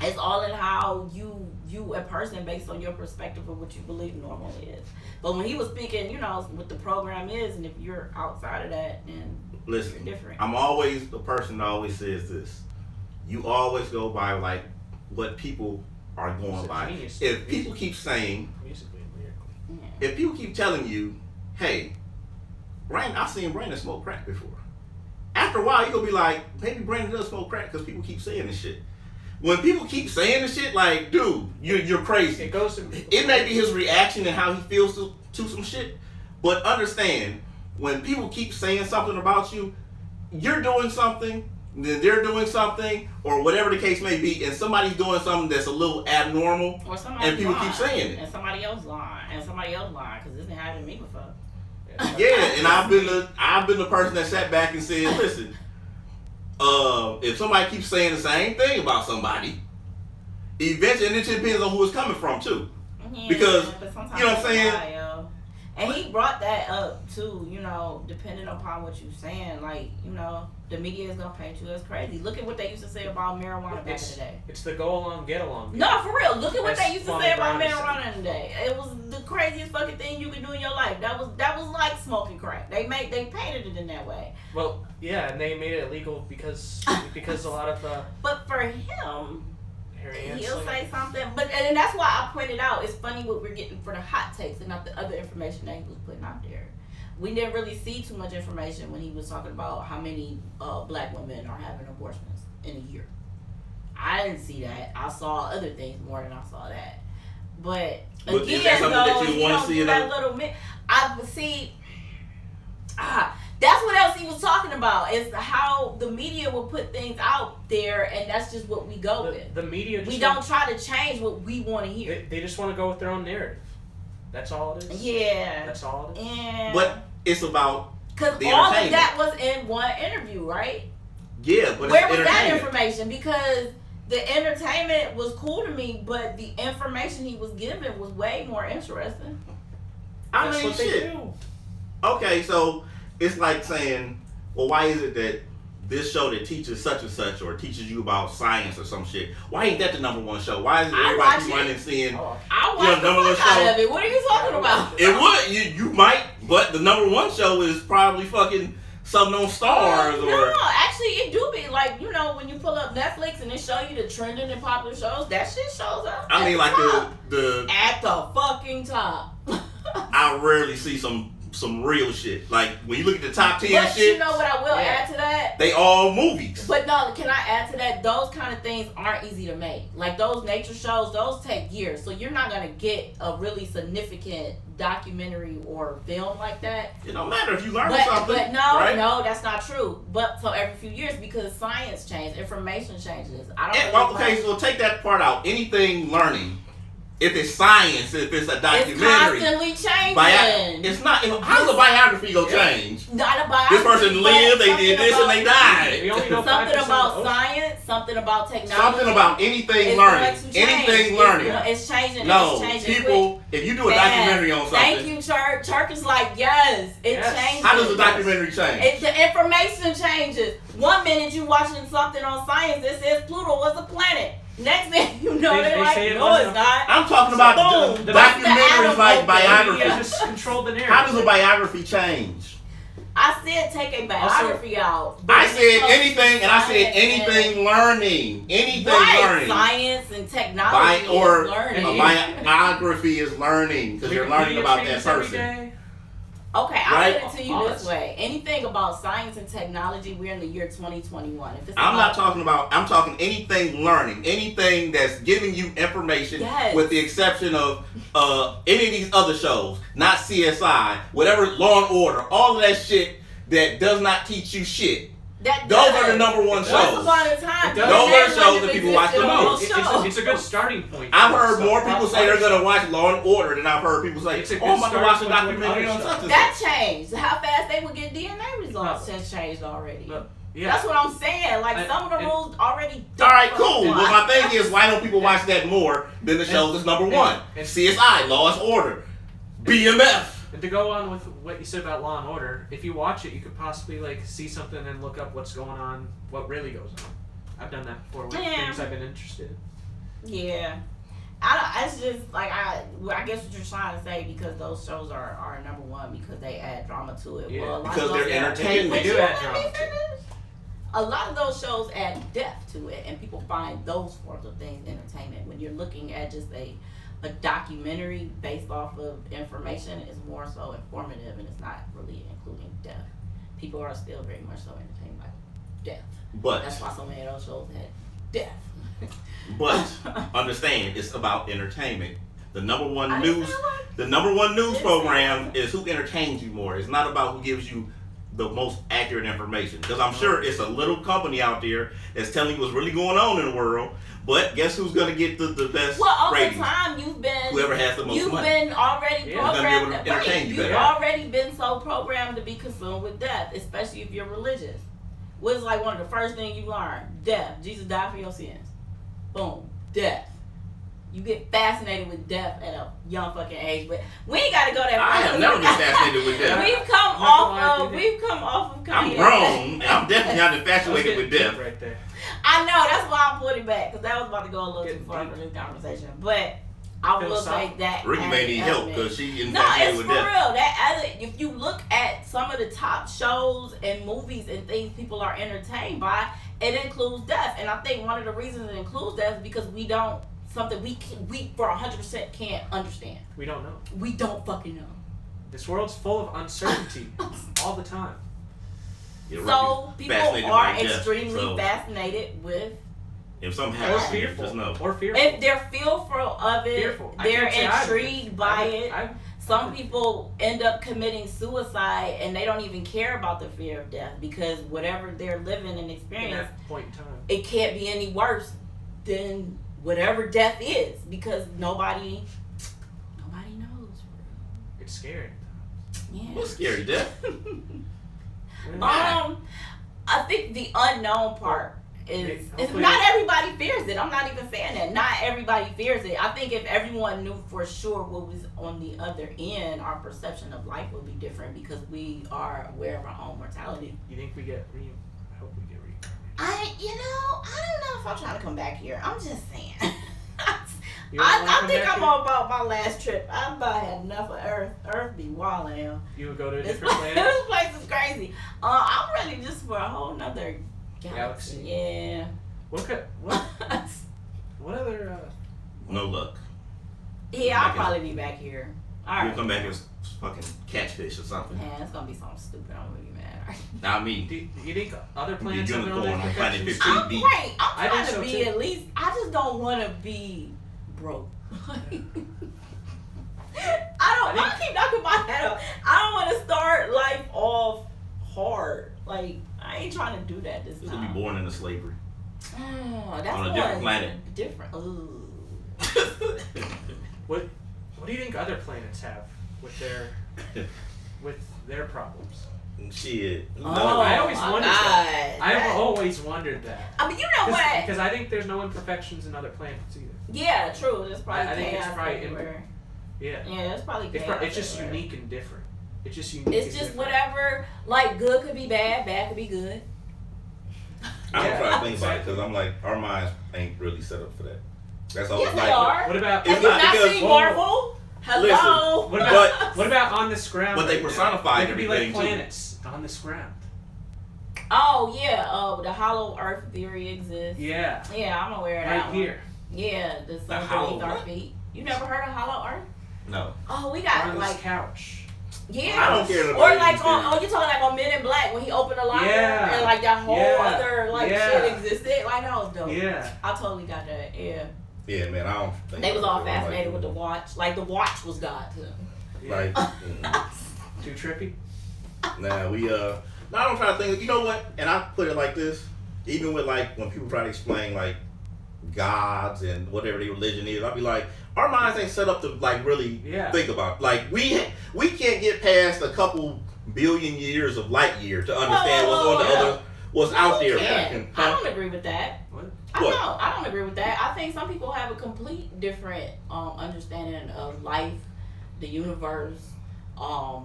it's all in how you a person based on your perspective of what you believe normal is. But when he was speaking, what the program is, and if you're outside of that, then you're different. I'm always the person that always says this. You always go by like what people are going by. If people keep saying, if people keep telling you, hey, I've seen Brandon smoke crack before. After a while, you're gonna be like, maybe Brandon does smoke crack because people keep saying this shit. When people keep saying this shit, like, dude, you're crazy. It may be his reaction and how he feels to some shit, but understand, when people keep saying something about you, you're doing something, then they're doing something, or whatever the case may be, and somebody's doing something that's a little abnormal, and people keep saying it. And somebody else lying, because this didn't happen to me before. Yeah, and I've been the person that sat back and said, listen, if somebody keeps saying the same thing about somebody, eventually, and it depends on who it's coming from too. Yeah, because, but you know what I'm saying? And he brought that up too, you know, depending upon what you're saying, like, you know, the media is gonna paint you as crazy. Look at what they used to say about marijuana back in the day. It's the go along, get along. No, for real. Look at what they used to say about Brown marijuana in the day. It was the craziest fucking thing you could do in your life. That was like smoking crack. They painted it in that way. Well, yeah, and they made it illegal because a lot of But for him, Harry he'll say something, and that's why I pointed out it's funny what we're getting for the hot takes and not the other information that he was putting out there. We didn't really see too much information when he was talking about how many black women are having abortions in a year. I didn't see that. I saw other things more than I saw that. But again, though, if you don't do that little bit, I see. That's what else he was talking about, is how the media will put things out there, and that's just what we go with. The media we don't try to change what we want to hear. They just want to go with their own narrative. That's all it is. Yeah. That's all it is. Yeah. But it's about because all of that was in one interview, right? Yeah, but where was that information? Because the entertainment was cool to me, but the information he was giving was way more interesting. I mean, shit. Okay, so it's like saying, well, why is it that this show that teaches such and such or teaches you about science or some shit, why ain't that the number one show? Why is it everybody keep running seeing I watch the fuck out of it. What are you talking about? It would. You might, but the number one show is probably fucking something on Stars or... No, actually it do be like, you know, when you pull up Netflix and it show you the trending and popular shows, that shit shows up. I mean, like the at the fucking top. I rarely see some real shit. Like when you look at the top 10 but shit. You know what I will add to that? They all movies. But no, can I add to that? Those kind of things aren't easy to make. Like those nature shows, those take years. So you're not gonna get a really significant documentary or film like that. It don't matter if you learn something. But no, right? no, that's not true. But so every few years, because science changes, information changes. Okay, so take that part out. Anything learning. If it's science, if it's a documentary, it's constantly changing. It's not. How's a biography gonna change? Not a biography. This person lived, they did this, and they died. Something about science, something about technology, something about anything learning, anything learning. It's changing. No, it's changing people. Quick. If you do a documentary on something, thank you, Churk. Churk is like, yes, it changes. How does a documentary change? The information changes. 1 minute you watching something on science that says Pluto was a planet. Next thing you know, they're like, no, it's not. I'm talking about documentaries like biography. Just control the narrative. How does a biography change? I said take a biography out. I said anything, and I said anything learning. Anything learning. Science and technology is learning. A biography is learning, because you're learning about that person. Okay, I'll put it to you this way. Anything about science and technology, we're in the year 2021. I'm talking anything learning. Anything that's giving you information, with the exception of any of these other shows, not CSI, whatever, Law and Order, all of that shit that does not teach you shit. Those are the number one shows. Once upon a time, those are the shows that people watch the most. It's a good starting point. I've heard more people say they're going to watch Law and Order than I've heard people say, I'm going to watch a documentary on such and such. That changed. How fast they would get DNA results has changed already. That's what I'm saying. Like, some of the rules already... Alright, cool. But my thing is, why don't people watch that more than the shows that's number one? CSI, Law and Order, BMF. And to go on with what you said about Law and Order, if you watch it, you could possibly see something and look up what's going on, what really goes on. I've done that before with things I've been interested in. Yeah. It's just like I guess what you're trying to say, because those shows are number one because they add drama to it. Yeah, well, because they're entertaining. They do add drama to it. A lot of those shows add depth to it, and people find those forms of things entertainment. When you're looking at just a documentary based off of information, is more so informative, and it's not really including depth. People are still very much so entertained by depth. But that's why so many of those shows had depth. But understand, it's about entertainment. The number one news program is who entertains you more. It's not about who gives you the most accurate information. Because I'm sure it's a little company out there that's telling you what's really going on in the world. But guess who's going to get the best ratings? Over time, you've been... Whoever has the most money. You've been already programmed... You've already been so programmed to be consumed with death, especially if you're religious. What's like one of the first things you learn? Death. Jesus died for your sins. Boom. Death. You get fascinated with death at a young fucking age, but we ain't gotta go that far. I have never been fascinated with death. We've come off of Kanye. I'm grown. I'm definitely not infatuated with death. Right there. I know, that's why I'm putting it back, because that was about to go a little too far for this conversation. But I will say that Rikki may need help because she infatuated no, it's with for death. real. That if you look at some of the top shows and movies and things people are entertained by, it includes death. And I think one of the reasons it includes death is because we don't we for 100% can't understand. We don't know. We don't fucking know. This world's full of uncertainty all the time. Yeah, So people fascinated are by death, extremely so fascinated with. if something Or happens, to you, fearful. just know. Or fearful. If they're fearful of it, Fearful. I they're can't say I've been. intrigued by it. I've Some people end up committing suicide and they don't even care about the fear of death because whatever they're living and in experiencing, that point in time. it can't be any worse than whatever death is because nobody knows. It's scary. Yeah. What's scary, death? I think the unknown part is Hopefully- not everybody fears it. I'm not even saying that. Not everybody fears it. I think if everyone knew for sure what was on the other end, our perception of life would be different because we are aware of our own mortality. You think we get I hope we get reincarnated. I don't know if I'm trying to come back here. I'm just saying. You don't wanna I come think back I'm here? all about my last trip. I've about had enough of Earth. Earth be wilding out. You would go to a This different place, planet? this place is crazy. I'm ready just for a whole nother galaxy. Yeah. What other No luck. Yeah, I'll probably be back here. All You'll right. come back as fucking catfish or something. Man, it's gonna be something stupid. I'm gonna be mad. All right. Not me. do you think other The planets have unicorn other on planet infections? 15. I'm great. I I'm trying think to so, be too. at least. I just don't want to be broke. I keep knocking my head up. I don't want to start life off hard. Like I ain't trying to do that this You'll time. be born into slavery. Oh, that's On a different one planet. Different. Ooh. What do you think other planets have with their problems? Shit. Oh, No. I always my wondered God. that. I've That- always wondered that. I mean, you know what? Because I think there's no imperfections in other planets either. Yeah, true. There's probably I think it's chaos probably everywhere. Yeah. Yeah, there's probably It's, chaos it's just everywhere. unique and different. It's just unique. It's and just different. whatever. Like good could be bad, bad could be good. I don't Yeah, try to think about it exactly. because I'm like, our minds ain't really set up for that. That's all Yes, it's they like. are. What about Have It's you not not because- seen Whoa. Marvel? Hello. what about on this ground? But they right now? personified They could be like everything, too. planets on this ground. Oh yeah, the hollow Earth theory exists. Yeah. Yeah, I'm aware of Right that here. one. Yeah, the sun hollow beneath our what? feet. You never heard of hollow Earth? No. Oh, we On got this like couch. yeah. I don't care about Or these like theories. on you talking like on Men in Black when he opened the locker Yeah. and like that whole Yeah. other like Yeah. shit existed. Like that was dope. Yeah. I totally got that. Yeah. Yeah, man, I don't think They was all about it. I'm fascinated like, with the watch. Like the watch was God too. Yeah. Like, Too trippy. nah, no, I don't try to think. You know what? And I put it like this. Even with like when people try to explain like gods and whatever their religion is, I'll be like, our minds ain't set up to like really Yeah. think about. Like we can't get past a couple billion years of light year to understand what's out there. Can. I don't agree with that. What? I don't agree with that. I think some people have a complete different understanding of life, the universe,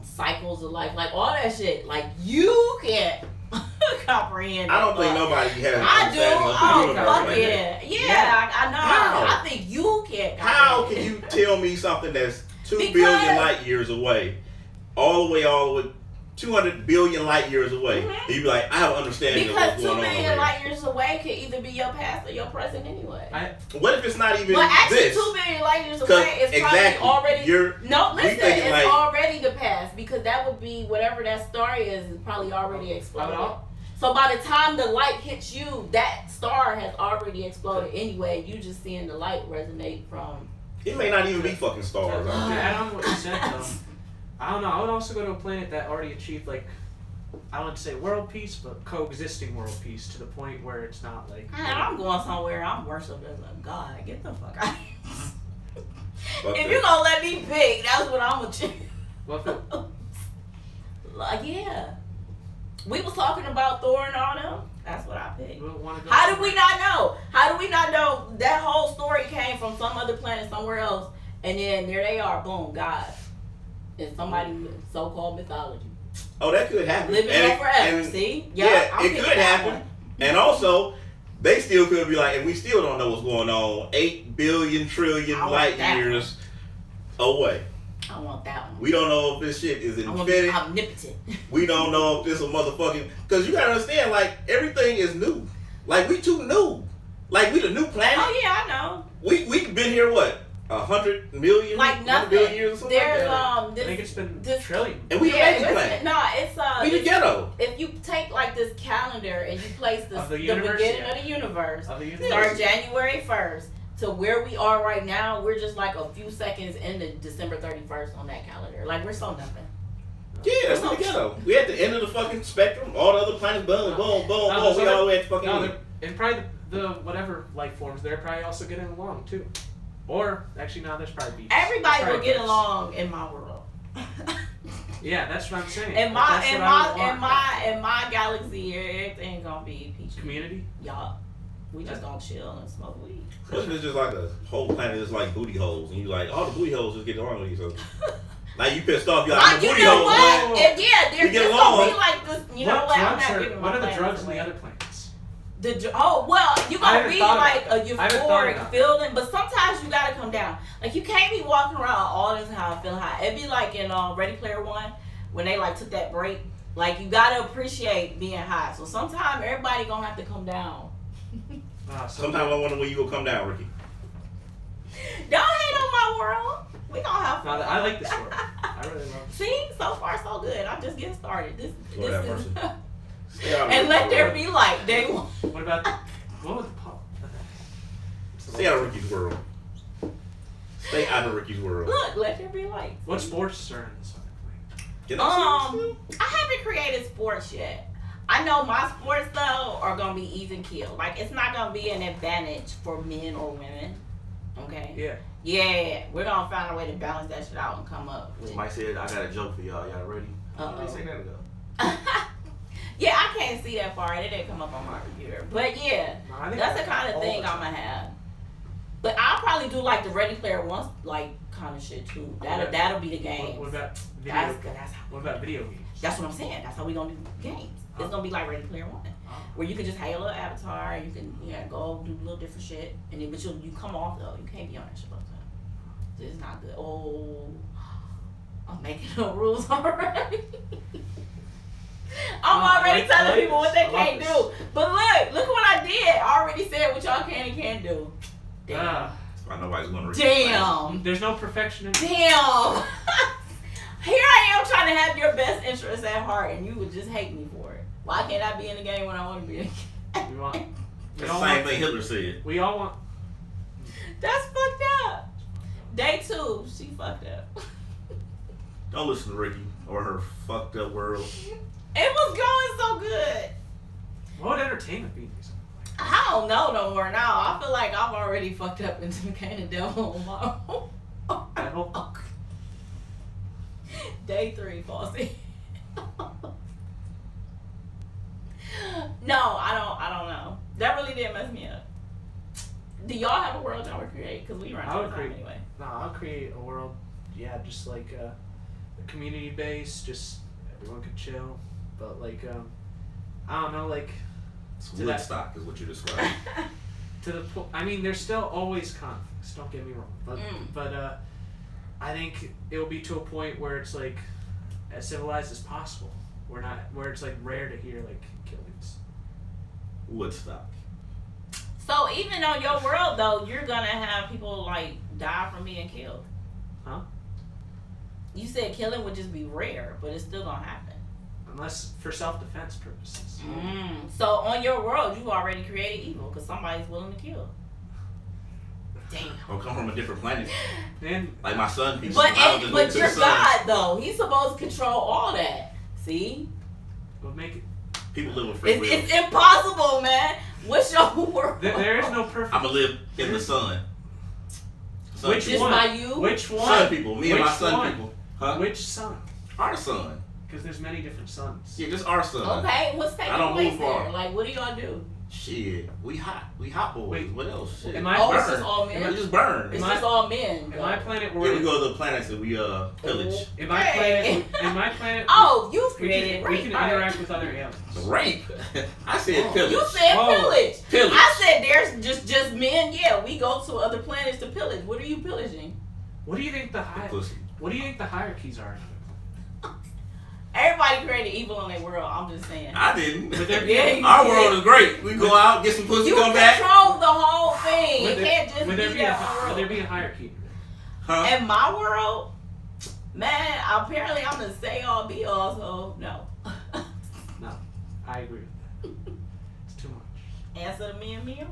cycles of life, like all that shit. Like you can't comprehend. I don't that, think but nobody has an I do. understanding of the Oh universe fuck like that. yeah, Yeah. I know. How? I think you can't. How comprehend can you tell me something that's 2 Because- billion light years away, all the way, 200 billion light years away? Mhm. And you be like, I have an understanding Because of 2 what's going on billion over light years away could either be your past or your present anyway. there. What if it's not even But actually, this? 2 billion light years 'Cause away is probably exactly, already. No, we listen, thinking it's like- already the past because that would be whatever that star is probably already exploded. How So by the time the light hits you, that star has already exploded anyway. You just seeing the light resonate from. It may not even be fucking stars. To I don't care. add on what you said though, I don't know. I would also go to a planet that already achieved like, I don't want to say world peace, but coexisting world peace to the point where it's not like. Man, I'm going somewhere. I'm worshipped as a god. Get the fuck out. Fuck If that. you gonna let me pick, that's what I'm gonna choose. Well, if it- Like yeah, we was talking about Thor and all them. That's what I picked. we don't want to go. How did we not know? How do we not know that whole story came from some other planet somewhere else, and then there they are, boom, God, in somebody so-called mythology. Oh, that could happen. Living on forever. See? Yeah, it could happen. And also, they still could be like, and we still don't know what's going on 8 billion trillion light years away. I want that one. We don't know if this shit is infinite. Omnipotent. We don't know if this a motherfucking... Because you gotta understand, like, everything is new. Like, we too new. Like, we the new planet. Oh, yeah, I know. We've been here, what? 100 million? Like, 100 billion years or something There's, like that? I think it's been trillion. And we the planet. It's we the ghetto. If you take like this calendar and you place the beginning of the universe, start January 1st to where we are right now, we're just like a few seconds into December 31st on that calendar. Like, we're so nothing. Yeah, that's the ghetto. We at the end of the fucking spectrum. All the other planets, boom, boom, boom, boom. We all the way at the fucking end. And probably the whatever life forms, they're probably also getting along too. Or actually, no, there's probably beefs. Everybody will get along in my world. Yeah, that's what I'm saying. In my galaxy, everything gonna be peachy. Community. Y'all, we just gonna chill and smoke weed. What if it's just like a whole planet is like booty holes, and you like all the booty holes just get along with each other? Like, you pissed off, you're like, the booty holes. What? They're just gonna be like this. You know what? I'm not giving. What are the drugs in the other planets? You gonna be like a euphoric feeling, but sometimes you gotta come down. Like, you can't be walking around all this time feeling high. It'd be like in Ready Player One when they like took that break. Like, you gotta appreciate being high. So sometimes everybody gonna have to come down. Sometimes I wonder when you will come down, Rikki. Don't hate on my world. We gonna have fun. No, I like this world. I really love it. See, so far so good. I'm just getting started. This is. And let there be light. Day one. What was the pop? Stay out of Ricky's world. Stay out of Ricky's world. Look, let there be light. What sports are in this one? I haven't created sports yet. I know my sports though are gonna be even kill. Like, it's not gonna be an advantage for men or women. Okay. Yeah. Yeah, we're gonna find a way to balance that shit out and come up with. Mike said, "I got a joke for y'all. Y'all ready?" They say that ago. Yeah, I can't see that far. It didn't come up on my computer. But yeah, that's the kind of thing I'm gonna have. But I'll probably do like the Ready Player One like kind of shit too. That'll be the game. What about video games? That's what I'm saying. That's how we gonna do games. It's gonna be like Ready Player One, where you can just have your little avatar. You can go do a little different shit, and then but you come off though. You can't be on that shit all the time. So it's not good. Oh, I'm making no rules already. I'm already telling people what they can't do. But look what I did. I already said what y'all can and can't do. Damn. That's why nobody's gonna read. Damn. There's no perfection in it. Damn. Here I am trying to have your best interests at heart, and you would just hate me for it. Why can't I be in the game when I want to be in the game? The same thing Hitler said. We all want. That's fucked up. Day 2, she fucked up. Don't listen to Rikki or her fucked up world. It was going so good. What would entertainment be? I don't know no more now. I feel like I've already fucked up into became the devil on my own. Devil? Day 3, Falsey. No, I don't know. That really did mess me up. Do y'all have a world y'all would create? Because we run out of time anyway. No, I'll create a world, just like a community base, just everyone could chill. But like, I don't know, like... Woodstock is what you described. I mean, there's still always conflicts, don't get me wrong. But I think it'll be to a point where it's like, as civilized as possible. Where it's like rare to hear like killings. Woodstock. So even on your world though, you're gonna have people like die from being killed. Huh? You said killing would just be rare, but it's still gonna happen. Unless for self-defense purposes. So on your world, you already created evil because somebody's willing to kill. Damn. Or come from a different planet. Then, like my son people. But you're God though. He's supposed to control all that. See? We'll make it. People live with free will. It's impossible, man. What's your world? There is no perfect. I'm gonna live in the sun. Which just one? By you? Which one? Sun people. Me and my sun people. Huh? Which sun? Our sun. Because there's many different suns. Yeah, just our sun. Okay, what's taking I don't place move far. there? Like, what do y'all do? Shit, we hot boys. Wait, what else? Shit. am I Oh, burn. it's just all men. We just burn. It's just all men. Am I planet Yeah, we world? go to the planets and we pillage. Am I planet? Oh, you created we can interact with other aliens. Rape. I said pillage. You said pillage. Pillage. I said there's just men. Yeah, we go to other planets to pillage. What are you pillaging? What do you think the pussy. What do you think the hierarchies are? Everybody created evil in their world. I'm just saying. I didn't. Yeah, Our world is great. We go out, get some pussy, you come back. control the whole thing. It can't just would be there that world. Would there be a hierarchy? Huh? In my world, man, apparently I'm the say all be all. So no. No, I agree with that. It's too much. Answer to me and me.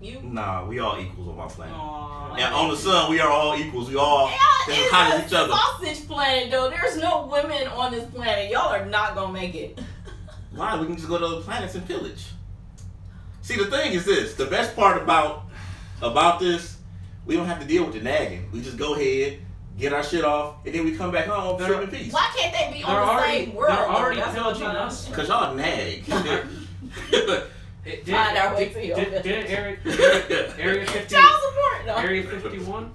You? Nah, we all equals on my planet. Aww, And on the sun, we are all equals. We all as it's hot a as each other. sausage planet, though. There's no women on this planet. Y'all are not gonna make it. Why? We can just go to other planets and pillage. See, the thing is this. The best part about this, we don't have to deal with the nagging. We just go ahead, get our shit off, and then we come back home, trip in peace. Why can't they be on the same world? They're already That's what I'm pillaging trying to us. Because y'all nag. Find our way to your did Area 50, child support, no. Area 51?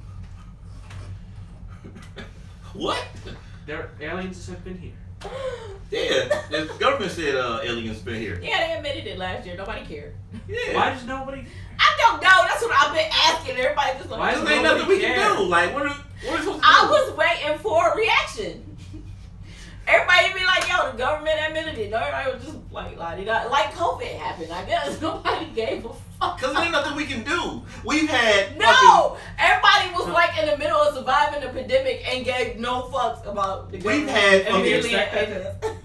What? There aliens have been here. Yeah, the government said aliens been here. Yeah, they admitted it last year. Nobody cared. Yeah. Why does nobody? I don't know. That's what I've been asking everybody. Just like, Why There ain't nothing we can do. Like, what are we supposed to do? I was waiting for a reaction. Everybody be like, yo, the government admitted it. Everybody was just like COVID happened. I guess nobody gave a fuck. Because there ain't nothing we can do. We've had No! Everybody was like in the middle of surviving the pandemic and gave no fucks about the government. We've had and fucking- really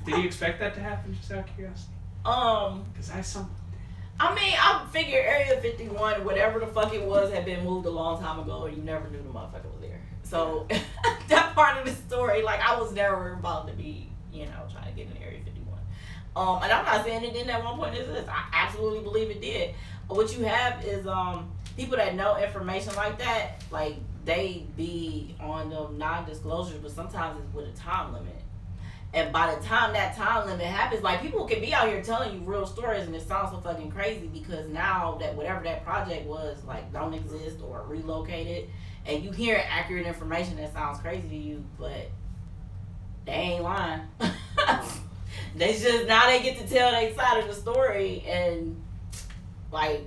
Did you expect that to happen? Just out of curiosity. Because I mean, I figured Area 51, whatever the fuck it was, had been moved a long time ago, and you never knew the motherfucker was there. So that part of the story, like, I was never about to be, trying to get in Area 51. And I'm not saying it didn't at one point exist. I absolutely believe it did. But what you have is people that know information like that, like, they be on them non-disclosures, but sometimes it's with a time limit. And by the time that time limit happens, like, people can be out here telling you real stories and it sounds so fucking crazy because now that whatever that project was, like, don't exist or relocated, and you hear accurate information that sounds crazy to you, but they ain't lying. They just, now they get to tell their side of the story, and, like,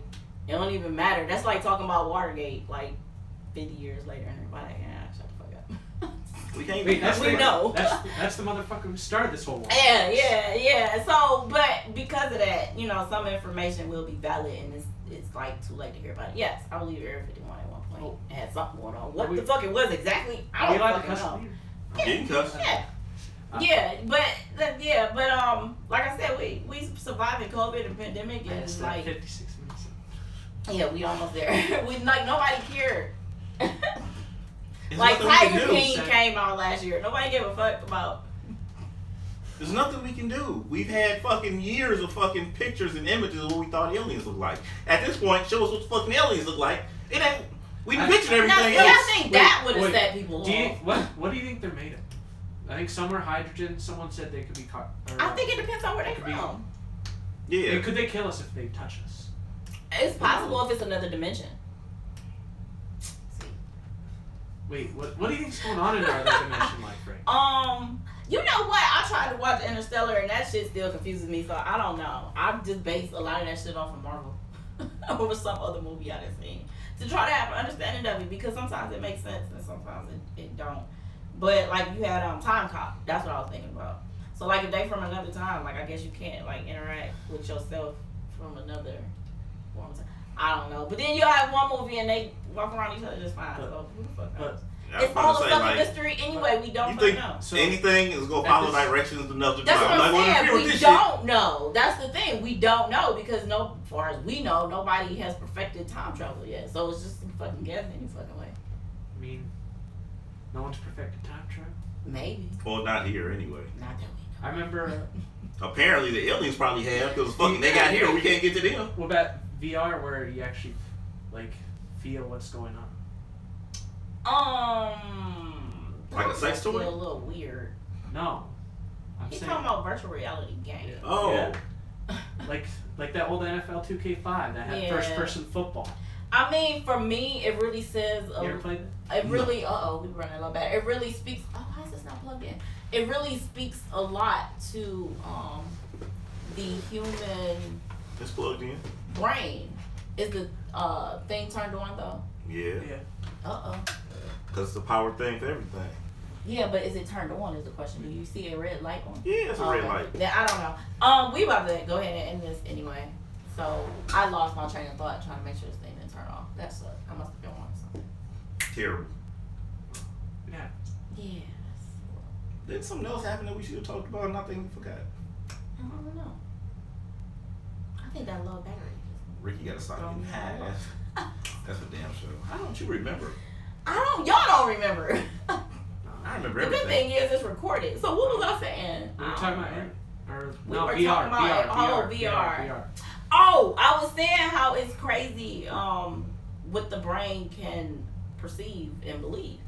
it don't even matter. That's like talking about Watergate, like, 50 years later, and everybody like, shut the fuck up. We can't. Wait, we know. That's the motherfucker who started this whole war. Yeah. So, but because of that, some information will be valid, and it's like too late to hear about it. Yes, I believe Area 51 at one point had something going on. What the fuck it was exactly, I don't fucking know. Getting cussed. Yeah, but like I said, we surviving COVID and pandemic, and like 56 minutes. Yeah, we almost there. We like nobody cared. There's Like nothing we can Tiger do. King came out last year. Nobody gave a fuck about. There's nothing we can do. We've had fucking years of fucking pictures and images of what we thought aliens looked like. At this point, show us what the fucking aliens look like. It ain't. We pictured everything else. I think that would have set people off. What do you think they're made of? I think some are hydrogen. Someone said they could be caught. I think it depends on where they from. Yeah. Could they kill us if they touch us? It's possible if it's another dimension. Wait, what do you think's going on in our other dimension, like, Frank? You know what? I tried to watch Interstellar and that shit still confuses me, so I don't know. I just base a lot of that shit off of Marvel over some other movie I done seen to try to have an understanding of it, because sometimes it makes sense and sometimes it don't. But like you had Time Cop, that's what I was thinking about. So like if they from another time, like I guess you can't like interact with yourself from another form of time. I don't know. But then you'll have one movie and they walk around each other just fine. So who the fuck knows? It's all a fucking mystery anyway. We don't fucking know. So anything is gonna follow directions another That's time. what I'm saying. We don't know. That's the thing. We don't know because as far as we know, nobody has perfected time travel yet. So it's just fucking guessing any fucking way. I mean, no one's perfected time travel. Maybe. Well, not here anyway. Not that we know. I remember. Apparently, the aliens probably have because fucking they got here. We can't get to them. What about VR, where you actually like feel what's going on? Like a sex toy? A little weird. No. He's talking about virtual reality games. Oh. Yeah. Like that old NFL 2K5 that had first-person football. I mean, for me, it really says. You ever played that? It really. We running a little bad. It really speaks. Oh, why is this not plugged in? It really speaks a lot to the human. It's plugged in. Brain. Is the thing turned on though? Yeah. Uh-oh. Because it's a power thing for everything. Yeah, but is it turned on is the question. Do you see a red light on? Yeah, it's a red light. Then I don't know. We about to go ahead and end this anyway. So I lost my train of thought trying to make sure this thing didn't turn off. That sucked. I must have been on something. Terrible. Yeah. Yes. Did something else happen that we should have talked about and I think we forgot? I don't know. I think that low battery. Rikki gotta stop getting high. That's a damn show. How don't you remember? Y'all don't remember. I remember The good everything. thing is it's recorded. So what was I saying? We were talking about We were talking about VR. I was saying how it's crazy what the brain can perceive and believe.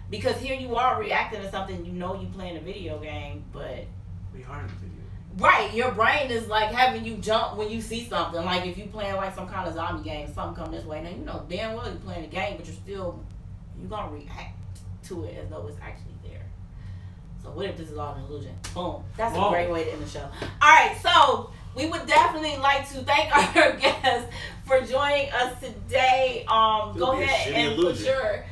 Because here you are reacting to something you playing a video game, but We are in the video. right, your brain is like having you jump when you see something. Like if you playing like some kind of zombie game, something come this way. Now you know damn well you're playing a game, but you're gonna react to it as though it's actually there. So what if this is all an illusion? Boom. That's a great way to end the show. Alright, so we would definitely like to thank our guests for joining us today. Go ahead and put your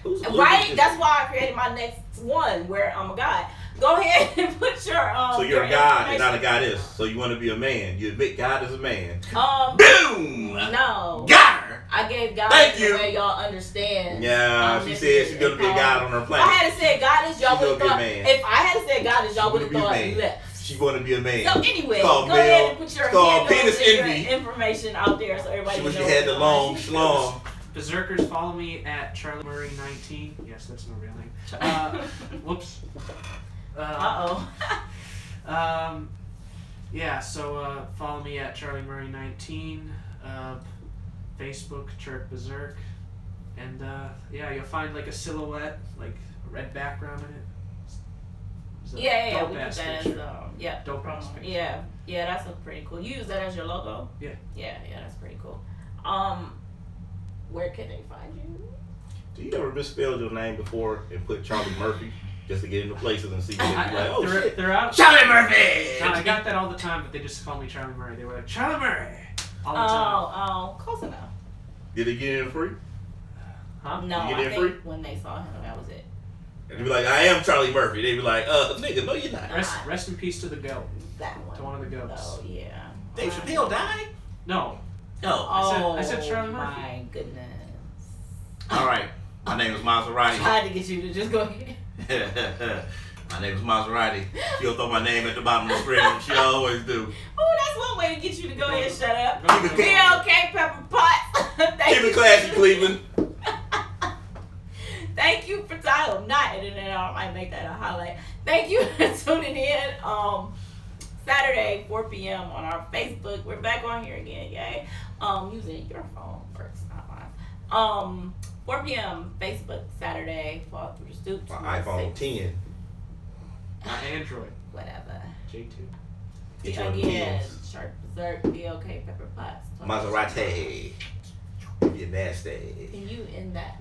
that's why I created my next one where I'm a guy. Go ahead and put your so you're a god and not a goddess. So you want to be a man. You admit God is a man. Boom! No. Got her! I gave God Thank the way y'all understand. Yeah, she said she's gonna be a god on her planet. If I had said goddess, y'all would have thought. If I had said goddess, y'all would have thought left. She want to be a man. So anyway, go ahead and put your penis envy. Your information out there so everybody knows. She wish she had the long schlong. Berserkers, follow me at Charlie Murray 19. Yes, that's my real name. Whoops. Yeah, so follow me at Charlie Murray 19. Facebook, Churk Berzerk. And yeah, you'll find like a silhouette, like a red background in it. Yeah, we put that as dope ass picture. Yeah, that's pretty cool. You use that as your logo? Yeah, that's pretty cool. Where can they find you? Do you ever misspelled your name before and put Charlie Murphy just to get into places and see like, oh shit, they're out. Charlie Murphy! No, I got that all the time, but they just call me Charlie Murray. They were like, Charlie Murray! All the time. Close enough. Did they get in free? Huh? No, I think free? When they saw him, that was it. And they'd be like, I am Charlie Murphy. They'd be like, nigga, no you're not. Rest in peace to the goat. That one. To one of the goats. Oh, yeah. Dave Chappelle died? No. Oh. I said Charlie Murphy. My goodness. All right. My name is Maseratii. I tried to get you to just go ahead. My name is Maseratii. She'll throw my name at the bottom of the screen. She always do. Oh, that's one way to get you to go ahead and shut up. Keep it okay, Pepper Potts. Keep it classy, Cleveland. Thank you for I'm not editing it out. I might make that a highlight. Thank you for tuning in. Saturday, 4 p.m. on our Facebook. We're back on here again, yay. Using your phone works, not mine. 4 p.m. Facebook Saturday. Fall through the stoop. My iPhone 10. My Android. Whatever. J2. Again, Churk Berzerk, BLK, Pepper Potts. Maseratii. You're nasty. Can you end that?